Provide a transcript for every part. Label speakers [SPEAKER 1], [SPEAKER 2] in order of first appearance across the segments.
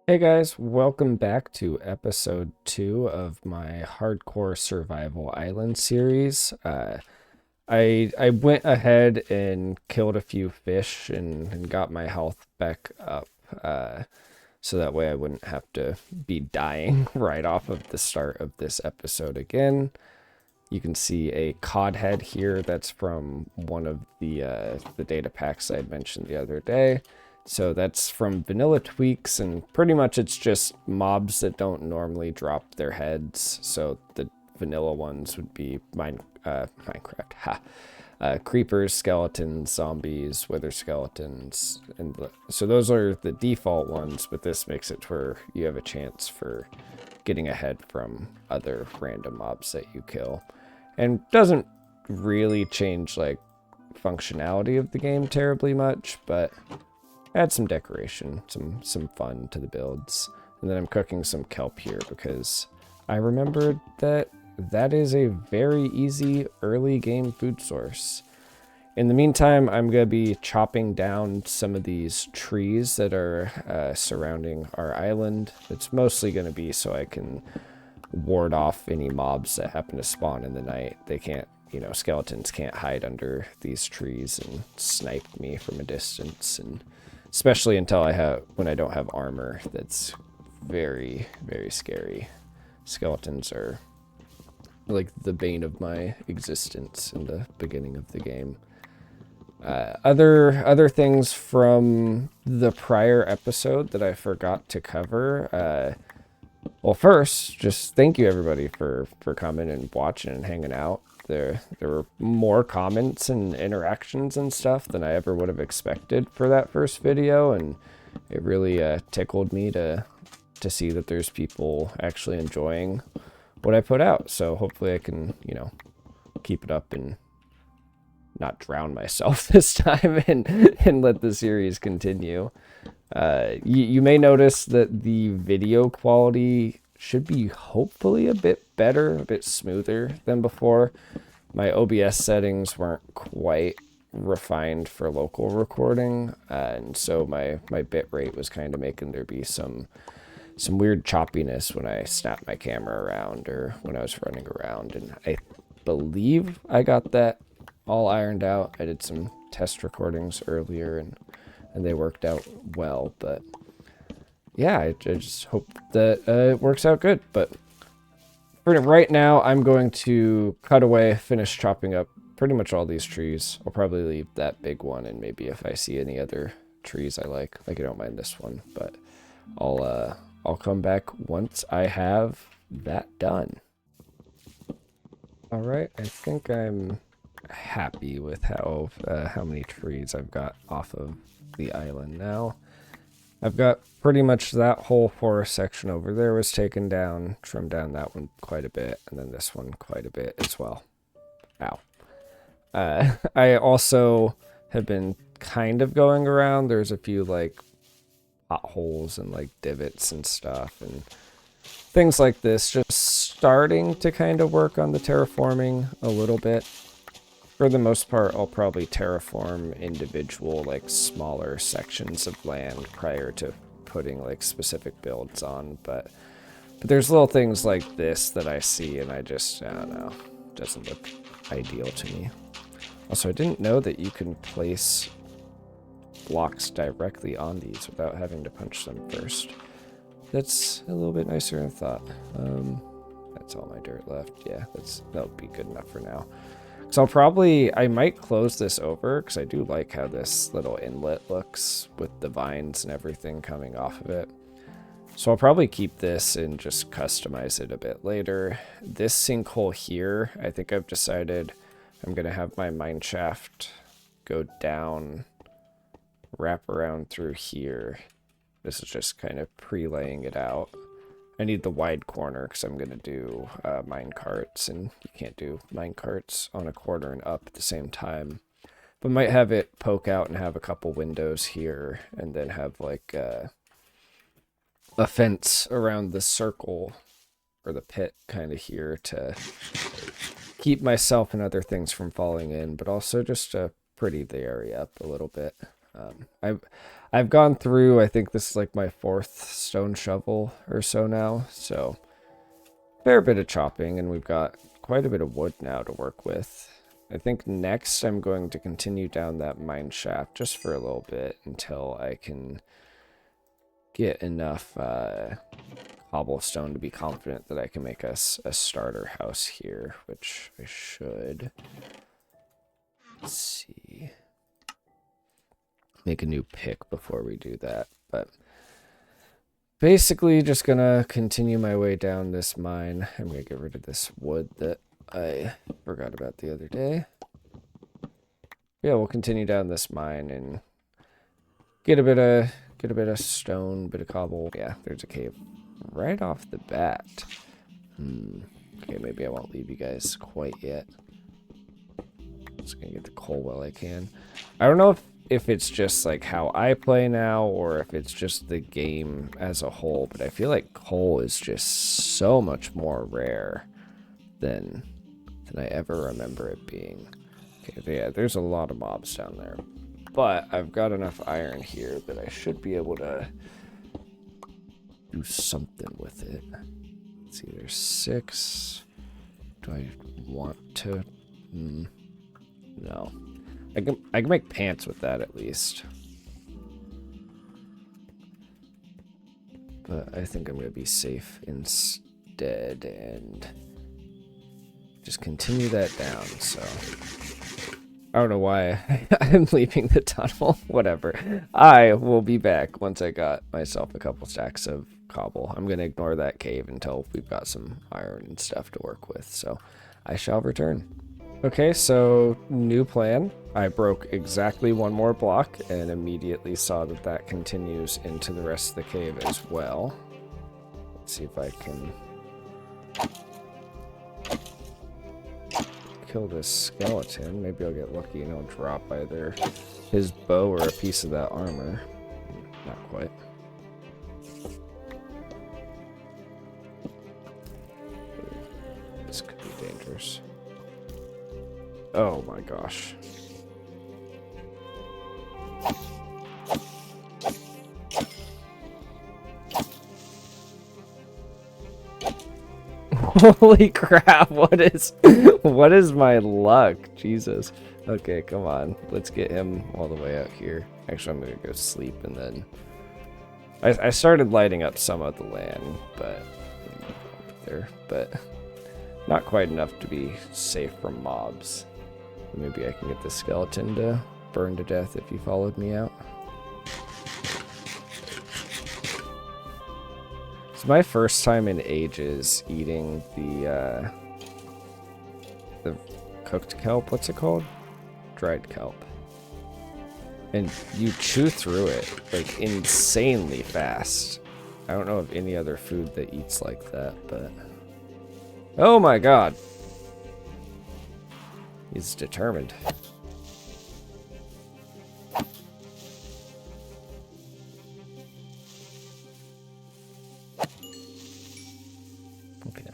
[SPEAKER 1] Hey guys, welcome back to episode 2 of my Hardcore Survival Island series. I went ahead and killed a few fish and got my health back up, so that way I wouldn't have to be dying right off of the start of this episode again. You can see a cod head here. That's from one of the data packs I had mentioned the other day. So that's from vanilla tweaks, and pretty much it's just mobs that don't normally drop their heads. So the vanilla ones would be Minecraft, creepers, skeletons, zombies, wither skeletons, and so those are the default ones. But this makes it where you have a chance for getting ahead from other random mobs that you kill, and doesn't really change like functionality of the game terribly much, but add some decoration, some fun to the builds. And then I'm cooking some kelp here because I remembered that that is a very easy early game food source. In the meantime, I'm going to be chopping down some of these trees that are surrounding our island. It's mostly going to be so I can ward off any mobs that happen to spawn in the night. They can't, skeletons can't hide under these trees and snipe me from a distance, and especially when I don't have armor. That's very, very scary. Skeletons are like the bane of my existence in the beginning of the game. Other things from the prior episode that I forgot to cover. Well, first, just thank you everybody for coming and watching and hanging out. There were more comments and interactions and stuff than I ever would have expected for that first video, and it really tickled me to see that there's people actually enjoying what I put out. So hopefully I can, keep it up and not drown myself this time and let the series continue. You may notice that the video quality should be hopefully a bit better, a bit smoother than before. My OBS settings weren't quite refined for local recording, and so my bit rate was kind of making there be some weird choppiness when I snapped my camera around or when I was running around, and I believe I got that all ironed out. I did some test recordings earlier and they worked out well, but yeah, I just hope that it works out good. But for right now, I'm going to cut away, finish chopping up pretty much all these trees. I'll probably leave that big one, and maybe if I see any other trees I like I don't mind this one, but I'll come back once I have that done. All right, I think I'm happy with how many trees I've got off of the island now. I've got pretty much that whole forest section over there was taken down, trimmed down that one quite a bit, and then this one quite a bit as well. Ow. I also have been kind of going around. There's a few like potholes and like divots and stuff and things like this. Just starting to kind of work on the terraforming a little bit. For the most part, I'll probably terraform individual, like, smaller sections of land prior to putting, like, specific builds on, but there's little things like this that I see, and I don't know, doesn't look ideal to me. Also, I didn't know that you can place blocks directly on these without having to punch them first. That's a little bit nicer than I thought. That's all my dirt left. Yeah, that'll be good enough for now. So I might close this over because I do like how this little inlet looks with the vines and everything coming off of it. So I'll probably keep this and just customize it a bit later. This sinkhole here, I think I've decided I'm going to have my mine shaft go down, wrap around through here. This is just kind of pre-laying it out. I need the wide corner because I'm going to do mine carts, and you can't do mine carts on a corner and up at the same time. But might have it poke out and have a couple windows here, and then have like a fence around the circle or the pit kind of here to keep myself and other things from falling in, but also just to pretty the area up a little bit. I've gone through, I think this is like my fourth stone shovel or so now, so fair bit of chopping, and we've got quite a bit of wood now to work with. I think next I'm going to continue down that mine shaft just for a little bit until I can get enough cobblestone to be confident that I can make us a starter house here, which I should. Let's see. Make a new pick before we do that, but basically just gonna continue my way down this mine. I'm gonna get rid of this wood that I forgot about the other day. Yeah, we'll continue down this mine and get a bit of stone, bit of cobble. Yeah, there's a cave right off the bat. Okay, maybe I won't leave you guys quite yet. Just gonna get the coal while I can. I don't know if it's just like how I play now or if it's just the game as a whole, but I feel like coal is just so much more rare than I ever remember it being. Okay, yeah, there's a lot of mobs down there, but I've got enough iron here that I should be able to do something with it. Let's see, there's 6. Do I want to? No. I can make pants with that at least. But I think I'm going to be safe instead and just continue that down, so I don't know why I'm leaving the tunnel. Whatever. I will be back once I got myself a couple stacks of cobble. I'm going to ignore that cave until we've got some iron and stuff to work with, so I shall return. Okay, so new plan. I broke exactly one more block and immediately saw that that continues into the rest of the cave as well. Let's see if I can kill this skeleton. Maybe I'll get lucky and I'll drop either his bow or a piece of that armor. Not quite. This could be dangerous. Oh my gosh. Holy crap, what is my luck? Jesus. Okay, come on. Let's get him all the way out here. Actually, I'm gonna go sleep and then I started lighting up some of the land, but not quite enough to be safe from mobs. Maybe I can get the skeleton to burn to death if he followed me out. It's my first time in ages eating the cooked kelp. What's it called? Dried kelp. And you chew through it like insanely fast. I don't know of any other food that eats like that, but oh my god. He's determined. Okay.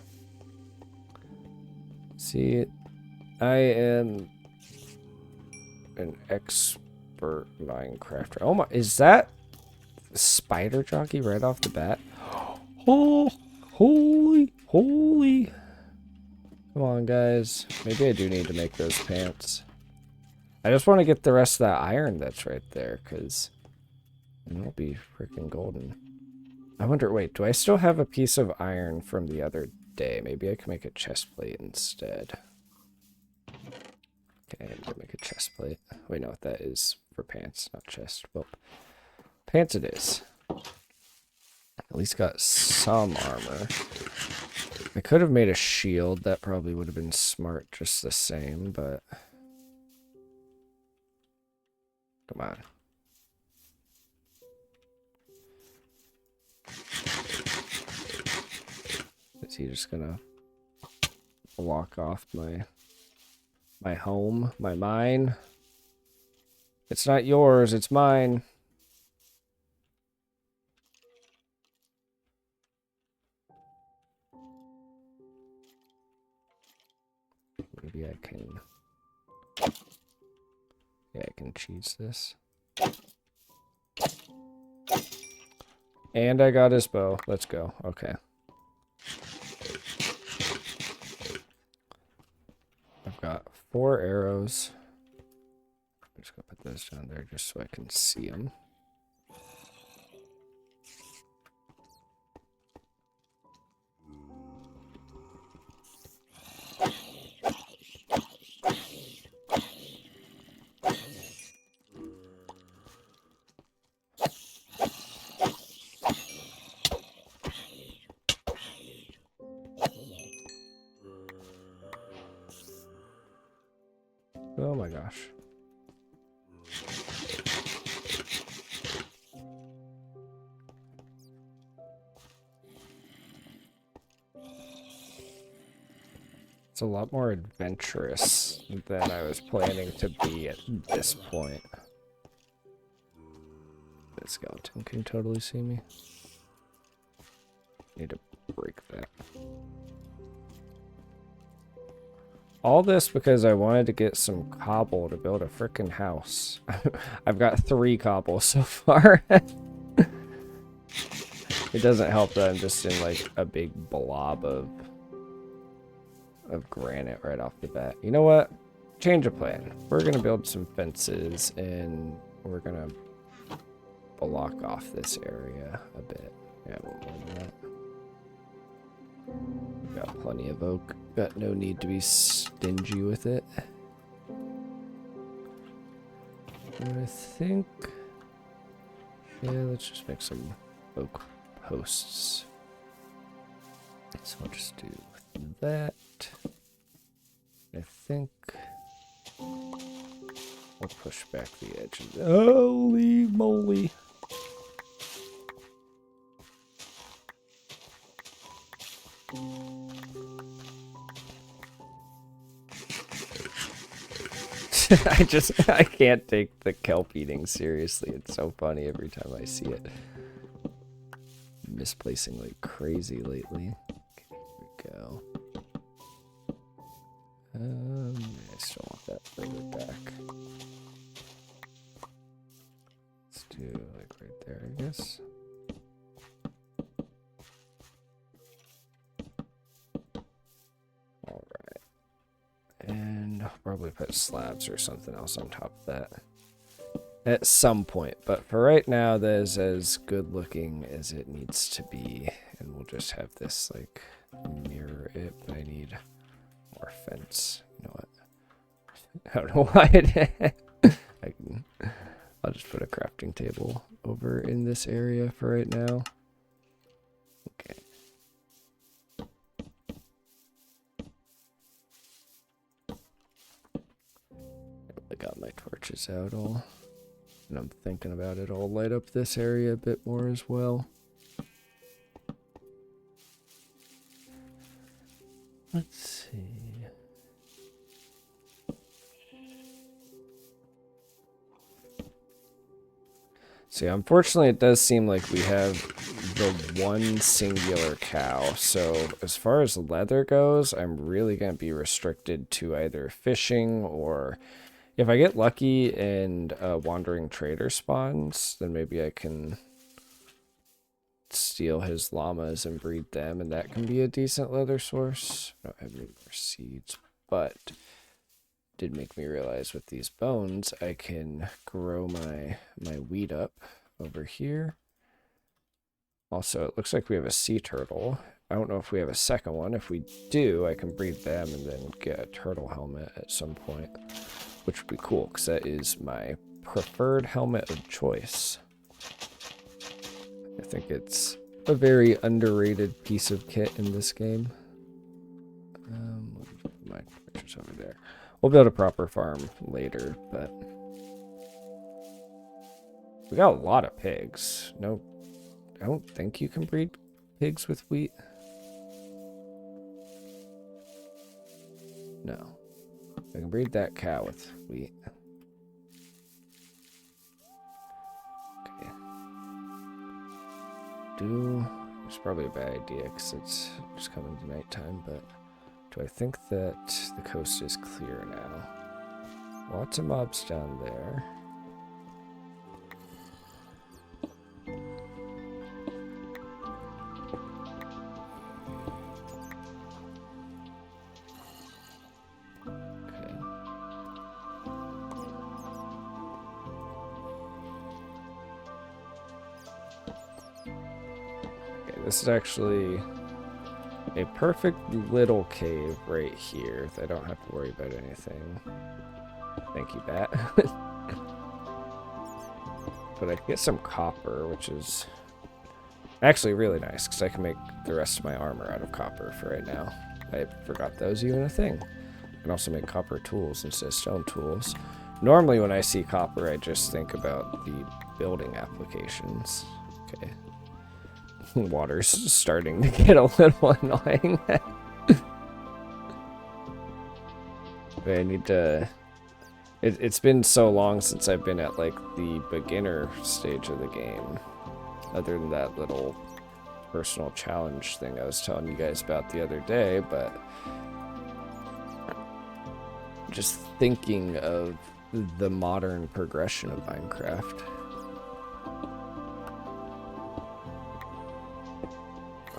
[SPEAKER 1] See, I am an expert Minecrafter. Oh my, is that spider jockey right off the bat? Oh, holy. Come on, guys. Maybe I do need to make those pants. I just want to get the rest of that iron that's right there, because it'll be freaking golden. I wonder, wait, do I still have a piece of iron from the other day? Maybe I can make a chest plate instead. Okay, I'm gonna make a chest plate. Wait, no, that is for pants, not chest. Well, pants it is. At least got some armor. I could have made a shield. That probably would have been smart just the same, but come on. Is he just gonna block off my home, my mine? It's not yours, it's mine. Maybe I can... Yeah, I can cheese this. And I got his bow. Let's go. Okay. I've got 4 arrows. I'm just going to put those down there just so I can see them. Oh my gosh. It's a lot more adventurous than I was planning to be at this point. The skeleton can totally see me. Need to break that. All this because I wanted to get some cobble to build a frickin' house. I've got 3 cobble so far. It doesn't help that I'm just in like a big blob of granite right off the bat. You know what? Change of plan. We're gonna build some fences and we're gonna block off this area a bit. Yeah, we'll do that. We've got plenty of oak. Got no need to be stingy with it. And I think... yeah, let's just make some oak posts. So I'll just do that. I think... we'll push back the edge. Holy moly! I can't take the kelp eating seriously. It's so funny every time I see it. Misplacing like crazy lately. Okay, here we go. I still want that further back. Let's do like right there, I guess. And I'll probably put slabs or something else on top of that at some point. But for right now, that is as good looking as it needs to be. And we'll just have this like mirror it, but I need more fence. You know what? I don't know why I'll just put a crafting table over in this area for right now. Okay. I got my torches out all, and I'm thinking about it. I'll light up this area a bit more as well. Let's see. See, unfortunately, it does seem like we have the one singular cow. So as far as leather goes, I'm really going to be restricted to either fishing or... if I get lucky and a wandering trader spawns, then maybe I can steal his llamas and breed them, and that can be a decent leather source. I don't have any more seeds, but did make me realize with these bones, I can grow my wheat up over here. Also, it looks like we have a sea turtle. I don't know if we have a second one. If we do, I can breed them and then get a turtle helmet at some point, which would be cool because that is my preferred helmet of choice. I think it's a very underrated piece of kit in this game. My picture's over there. We'll build a proper farm later, but we got a lot of pigs. No, I don't think you can breed pigs with wheat. No. I can breed that cow with wheat. Okay. It's probably a bad idea because it's just coming to nighttime, but do I think that the coast is clear now? Lots of mobs down there. this is actually a perfect little cave right here. I don't have to worry about anything. Thank you, Bat. But I can get some copper, which is actually really nice, because I can make the rest of my armor out of copper for right now. I forgot that was even a thing. I can also make copper tools instead of stone tools. Normally when I see copper, I just think about the building applications. Okay. Water's starting to get a little annoying. I need to... It's been so long since I've been at, like, the beginner stage of the game. Other than that little personal challenge thing I was telling you guys about the other day, but... just thinking of the modern progression of Minecraft.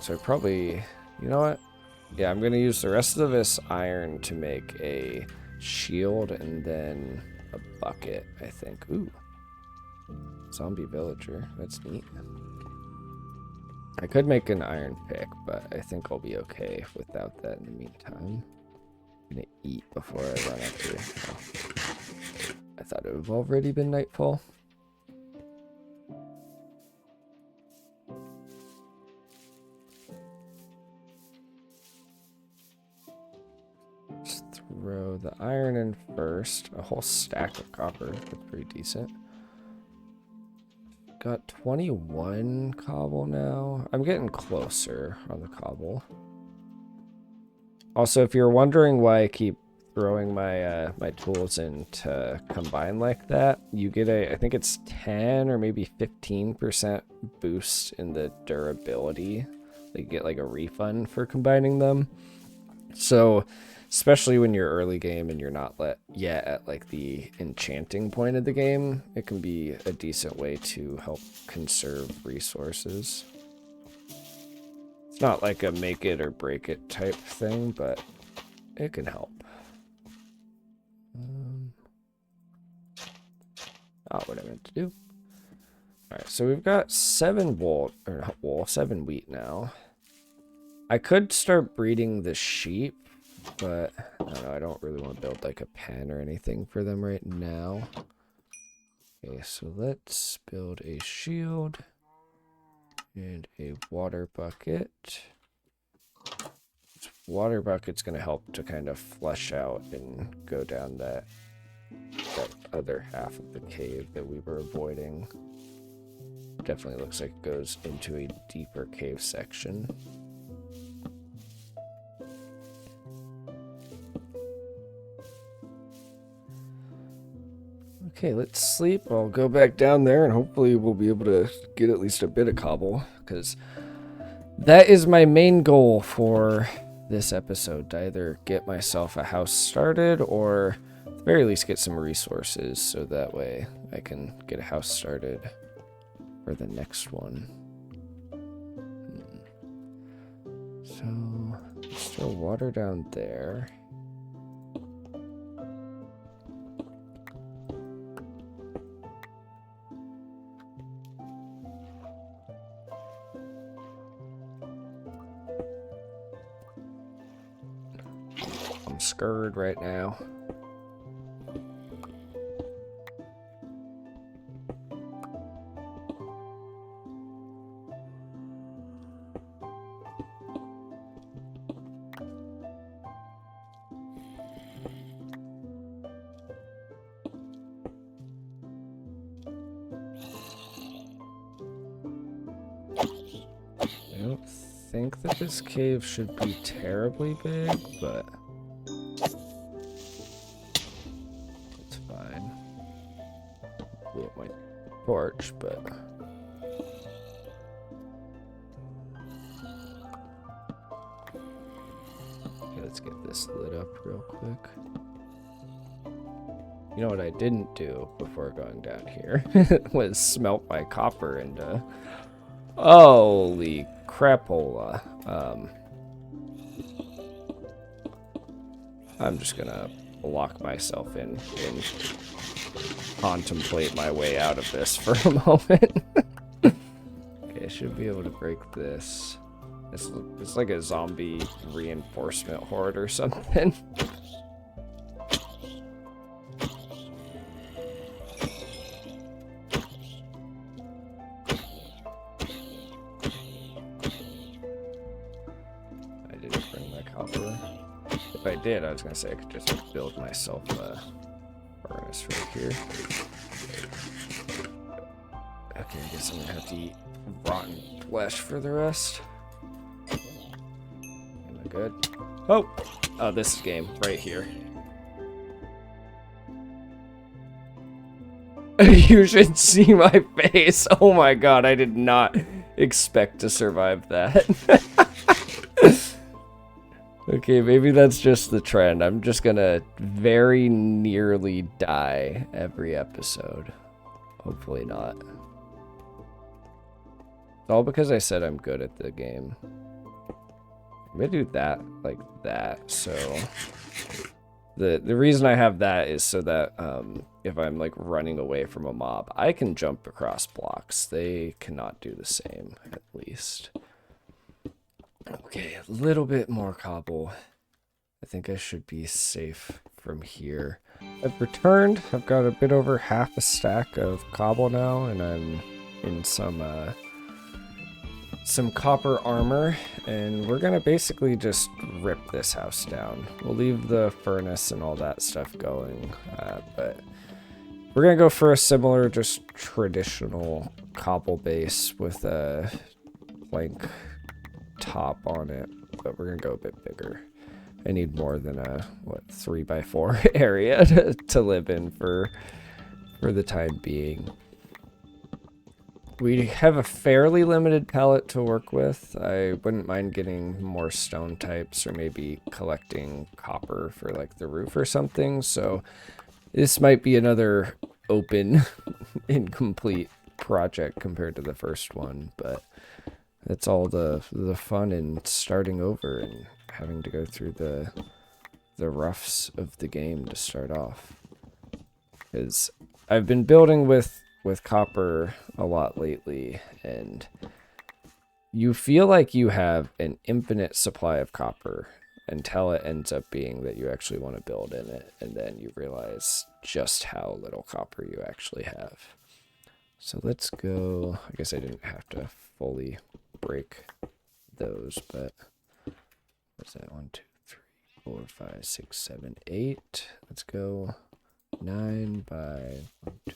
[SPEAKER 1] So I probably... you know what? Yeah, I'm going to use the rest of this iron to make a shield and then a bucket, I think. Ooh. Zombie villager. That's neat. I could make an iron pick, but I think I'll be okay without that in the meantime. I'm going to eat before I run up here. Oh. I thought it would have already been nightfall. Throw the iron in first. A whole stack of copper. That's pretty decent. Got 21 cobble now. I'm getting closer on the cobble. Also, if you're wondering why I keep throwing my my tools in to combine like that, you get a, I think it's 10 or maybe 15% boost in the durability. You get like a refund for combining them. So especially when you're early game and you're not yet at like the enchanting point of the game, it can be a decent way to help conserve resources. It's not like a make it or break it type thing, but it can help. What I meant to do. Alright, so we've got 7 7 wheat now. I could start breeding the sheep, but I don't know, I don't really want to build like a pen or anything for them right now. Okay, so let's build a shield and a water bucket. This water bucket's going to help to kind of flesh out and go down that other half of the cave that we were avoiding. Definitely looks like it goes into a deeper cave section. Okay, let's sleep. I'll go back down there and hopefully we'll be able to get at least a bit of cobble, because that is my main goal for this episode, to either get myself a house started or at the very least get some resources so that way I can get a house started for the next one. So, still water down there. I'm scared right now. I don't think that this cave should be terribly big, but it's fine. Blew up my torch, but okay, let's get this lit up real quick. You know what I didn't do before going down here was smelt my copper into... Holy crapola. I'm just gonna lock myself in and contemplate my way out of this for a moment. Okay, Okay, I should be able to break this. It's like a zombie reinforcement horde or something. I didn't bring my copper. If I did, I was gonna say I could just build myself a furnace right here. Okay, I guess I'm gonna have to eat rotten flesh for the rest. Am I good? Oh! Oh, this game, right here. You should see my face. Oh my god, I did not expect to survive that. Okay, maybe that's just the trend. I'm just gonna very nearly die every episode. Hopefully not. It's all because I said I'm good at the game. I'm gonna do that like that, so the reason I have that is so that if I'm like running away from a mob, I can jump across blocks. They cannot do the same, at least. Okay, a little bit more cobble. I think I should be safe from here. I've returned. I've got a bit over half a stack of cobble now, and I'm in some copper armor, and we're gonna basically just rip this house down. We'll leave the furnace and all that stuff going, but we're gonna go for a similar, just traditional cobble base with a plank top on it, but we're gonna go a bit bigger. I need more than a 3x4 area to live in for the time being. We have a fairly limited palette to work with. I wouldn't mind getting more stone types or maybe collecting copper for like the roof or something. So this might be another open, incomplete project compared to the first one, but that's all the fun in starting over and having to go through the roughs of the game to start off. Because I've been building with copper a lot lately, and you feel like you have an infinite supply of copper until it ends up being that you actually want to build in it, and then you realize just how little copper you actually have. So let's go. I guess I didn't have to fully break those, but what's that? 1, 2, 3, 4, 5, 6, 7, 8. Let's go 9 by 1, 2,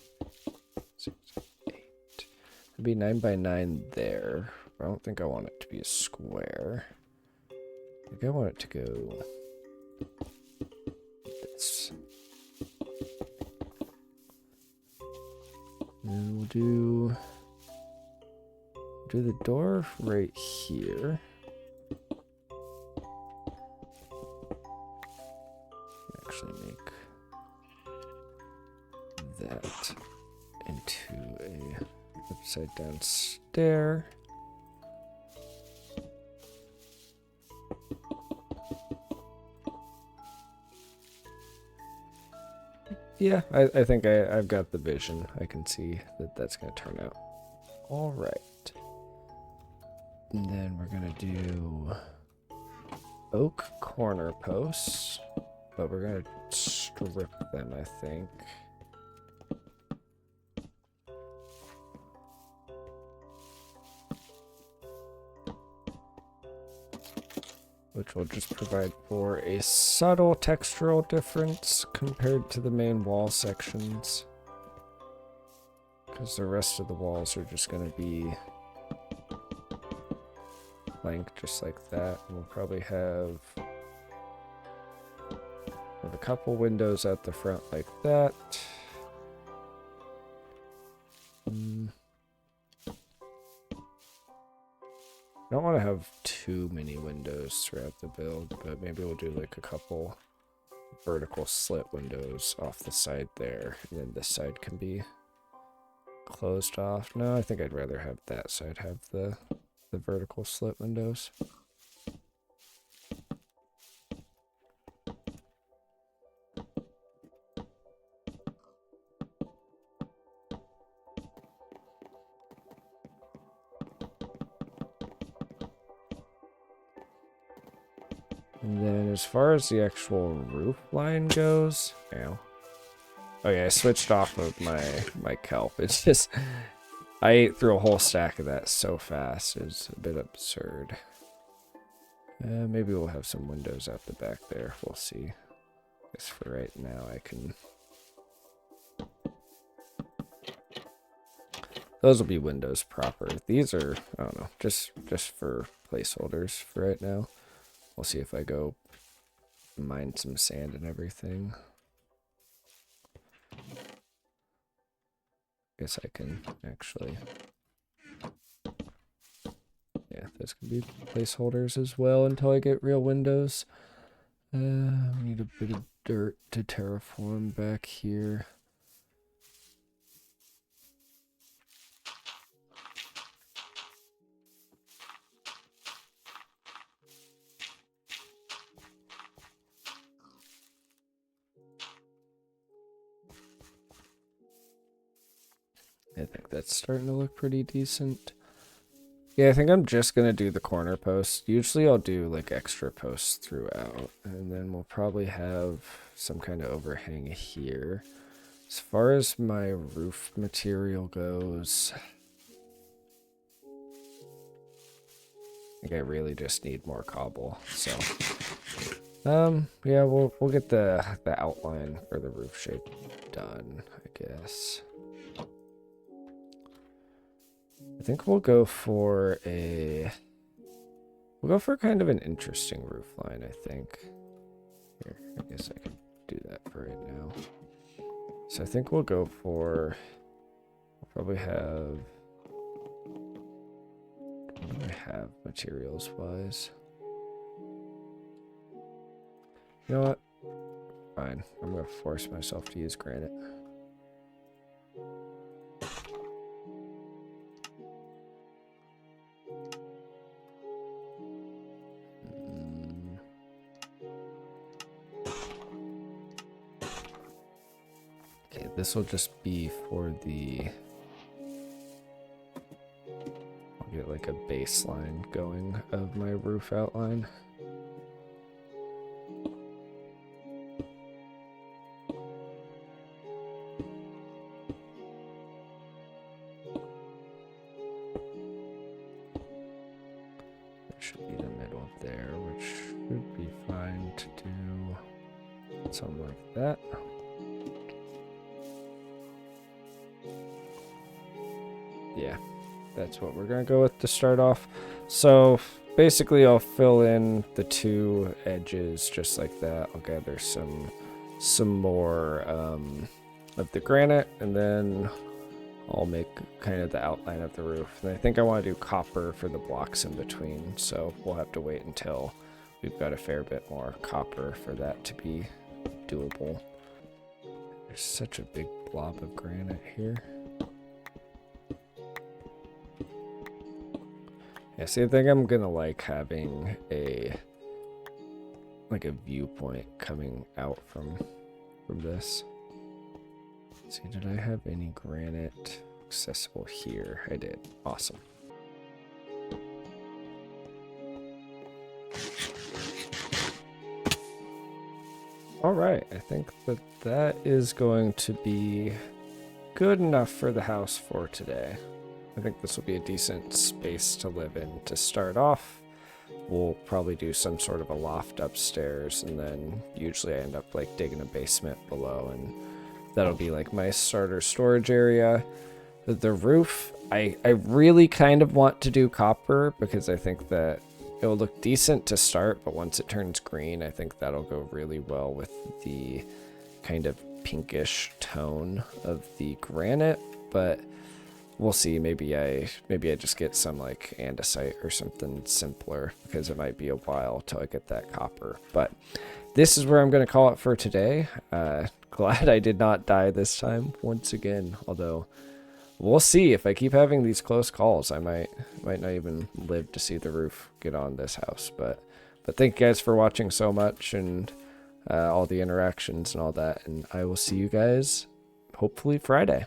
[SPEAKER 1] 6, 8. It'd be 9 by 9 there. I don't think I want it to be a square. I think I want it to go this. And we'll do the door right here. Actually make that into a upside down stair. Yeah, I think I've got the vision. I can see that that's going to turn out all right. And then we're going to do oak corner posts, but we're going to strip them, I think. Which will just provide for a subtle textural difference compared to the main wall sections. Because the rest of the walls are just going to be blank just like that. And we'll probably have a couple windows at the front like that. I don't want to have too many windows throughout the build, but maybe we'll do like a couple vertical slit windows off the side there, and then this side can be closed off. No, I think I'd rather have that side have the vertical slit windows. And then as far as the actual roof line goes, ow. Oh yeah, I switched off of my kelp. It's just, I ate through a whole stack of that so fast. It's a bit absurd. Maybe we'll have some windows out the back there. We'll see. I guess for right now I can... Those will be windows proper. These are, I don't know, just for placeholders for right now. We'll see if I go mine some sand and everything. Guess I can actually... Yeah, those can be placeholders as well until I get real windows. Need a bit of dirt to terraform back here. I think that's starting to look pretty decent. Yeah, I think I'm just going to do the corner posts. Usually I'll do like extra posts throughout, and then we'll probably have some kind of overhang here. As far as my roof material goes, I think I really just need more cobble. So, yeah, we'll get the outline for the roof shape done, I guess. I think we'll go for kind of an interesting roof line, I think. Here, I guess I can do that for right now. So I think we'll go for, we'll probably have, what do I have materials wise? You know what? Fine, I'm gonna force myself to use granite. This will just be for the... I'll get like a baseline going of my roof outline. That should be the middle there, which should be fine to do something like that. Yeah, that's what we're gonna go with to start off. So basically I'll fill in the two edges just like that. I'll gather some more of the granite, and then I'll make kind of the outline of the roof. And I think I want to do copper for the blocks in between, so we'll have to wait until we've got a fair bit more copper for that to be doable. There's such a big blob of granite here. Yeah, see, I think I'm gonna like having a viewpoint coming out from this. Let's see, did I have any granite accessible here? I did. Awesome. All right, I think that is going to be good enough for the house for today. I think this will be a decent space to live in to start off. We'll probably do some sort of a loft upstairs, and then usually I end up like digging a basement below, and that'll be like my starter storage area. The roof, I really kind of want to do copper because I think that it will look decent to start, but once it turns green, I think that'll go really well with the kind of pinkish tone of the granite, but we'll see. Maybe I just get some like andesite or something simpler because it might be a while till I get that copper. But this is where I'm going to call it for today. Glad I did not die this time once again, although we'll see. If I keep having these close calls, I might not even live to see the roof get on this house. But thank you guys for watching so much, and all the interactions and all that, and I will see you guys hopefully Friday.